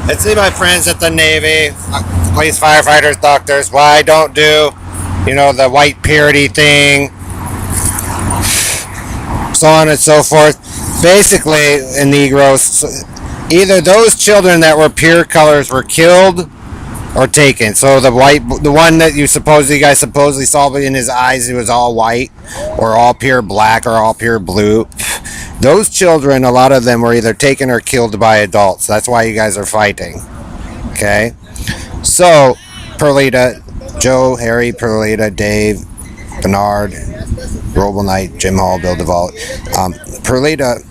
I see my friends at the Navy, police, firefighters, doctors. Why I don't do, the white purity thing, so on and so forth. Basically, in Negroes, either those children that were pure colors were killed or taken. So the one that you guys supposedly saw in his eyes, it was all white, or all pure black, or all pure blue. Those children, a lot of them were either taken or killed by adults. That's why you guys are fighting. Okay? So, Perlita, Joe, Harry, Perlita, Dave, Bernard, Roble Knight, Jim Hall, Bill Duvall. Perlita,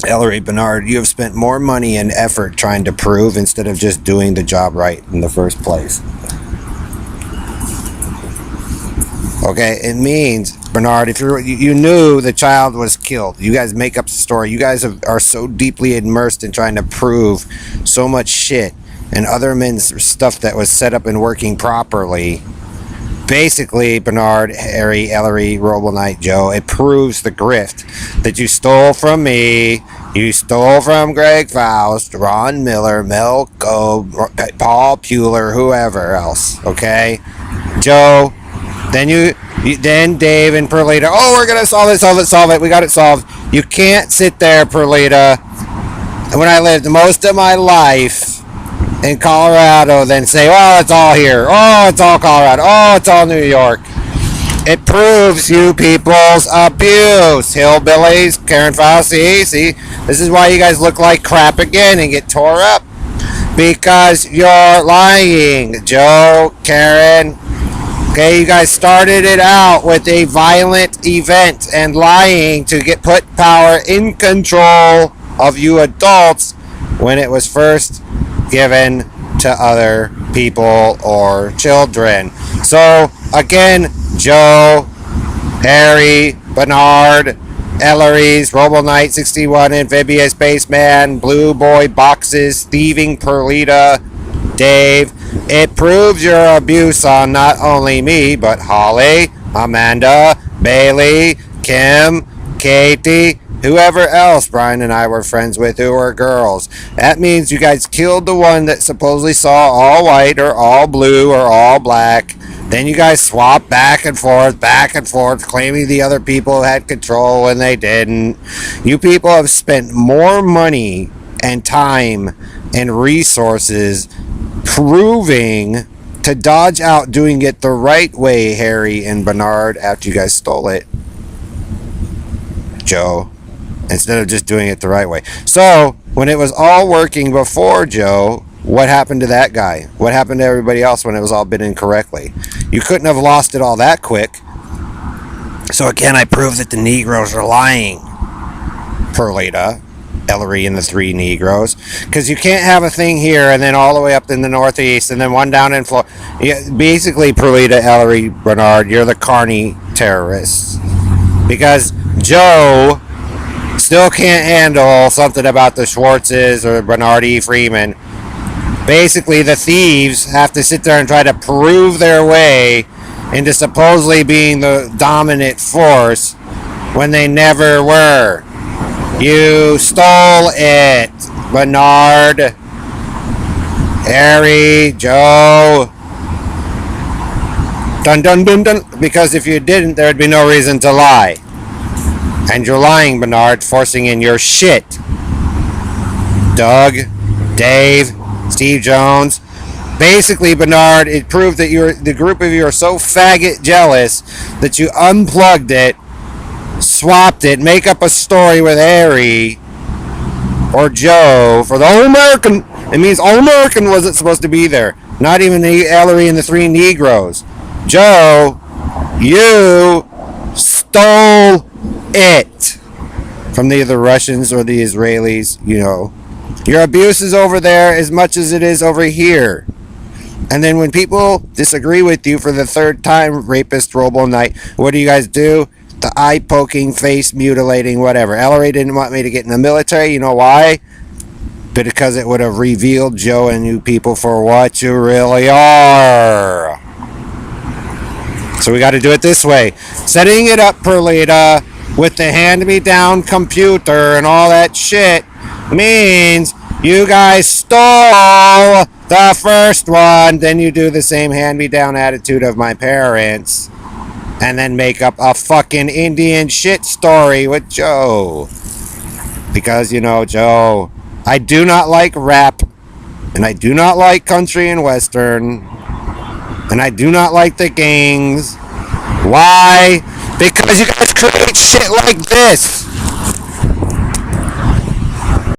Ellery, Bernard, you have spent more money and effort trying to prove instead of just doing the job right in the first place. Okay, it means, Bernard, if you knew the child was killed, you guys make up the story. You guys are so deeply immersed in trying to prove so much shit and other men's stuff that was set up and working properly. Basically, Bernard, Harry, Ellery, Roble Knight, Joe, it proves the grift that you stole from me, you stole from Greg Faust, Ron Miller, Mel Gobe, Paul Puller, whoever else, okay? Joe, then Dave and Perlita, oh, we're going to solve it, we got it solved. You can't sit there, Perlita, when I lived most of my life in Colorado, then say, oh, it's all here. Oh, it's all Colorado. Oh, it's all New York. It proves you people's abuse. Hillbillies, Karen Fauci. See, this is why you guys look like crap again and get tore up. Because you're lying. Joe, Karen. Okay, you guys started it out with a violent event and lying to put power in control of you adults when it was first given to other people or children. So, again, Joe, Harry, Bernard, Ellery's, Roble Knight 61, Amphibious Spaceman, Blue Boy Boxes, Thieving Perlita, Dave. It proves your abuse on not only me, but Holly, Amanda, Bailey, Kim, Katie, whoever else Brian and I were friends with who were girls. That means you guys killed the one that supposedly saw all white or all blue or all black. Then you guys swapped back and forth, claiming the other people had control when they didn't. You people have spent more money and time and resources proving to dodge out doing it the right way, Harry and Bernard, after you guys stole it. Joe, instead of just doing it the right way. So, when it was all working before Joe, what happened to that guy? What happened to everybody else when it was all been incorrectly? You couldn't have lost it all that quick. So again, I proved that the Negroes are lying. Perlita, Ellery, and the three Negroes. Because you can't have a thing here and then all the way up in the Northeast and then one down in Florida. Basically, Perlita, Ellery, Bernard, you're the carny terrorists. Because Joe still can't handle something about the Schwartzes or Bernard E. Freeman. Basically, the thieves have to sit there and try to prove their way into supposedly being the dominant force when they never were. You stole it, Bernard, Harry, Joe. Dun dun dun dun. Because if you didn't, there'd be no reason to lie. And you're lying, Bernard, forcing in your shit. Doug, Dave, Steve Jones. Basically, Bernard, it proved that the group of you are so faggot jealous that you unplugged it, swapped it, make up a story with Harry or Joe for the All American. It means All American wasn't supposed to be there. Not even the Ellery and the three Negroes. Joe, you stole it from either the Russians or the Israelis, Your abuse is over there as much as it is over here. And then when people disagree with you for the third time, rapist, Roble Knight, what do you guys do? The eye-poking, face-mutilating, whatever. Ellery didn't want me to get in the military. You know why? Because it would have revealed Joe and you people for what you really are. So we got to do it this way. Setting it up, Perlita, with the hand-me-down computer and all that shit means You guys stole the first one. Then you do the same hand-me-down attitude of my parents. And then make up a fucking Indian shit story with Joe. Because, Joe, I do not like rap. And I do not like country and western. And I do not like the gangs. Why? Because you guys create shit like this.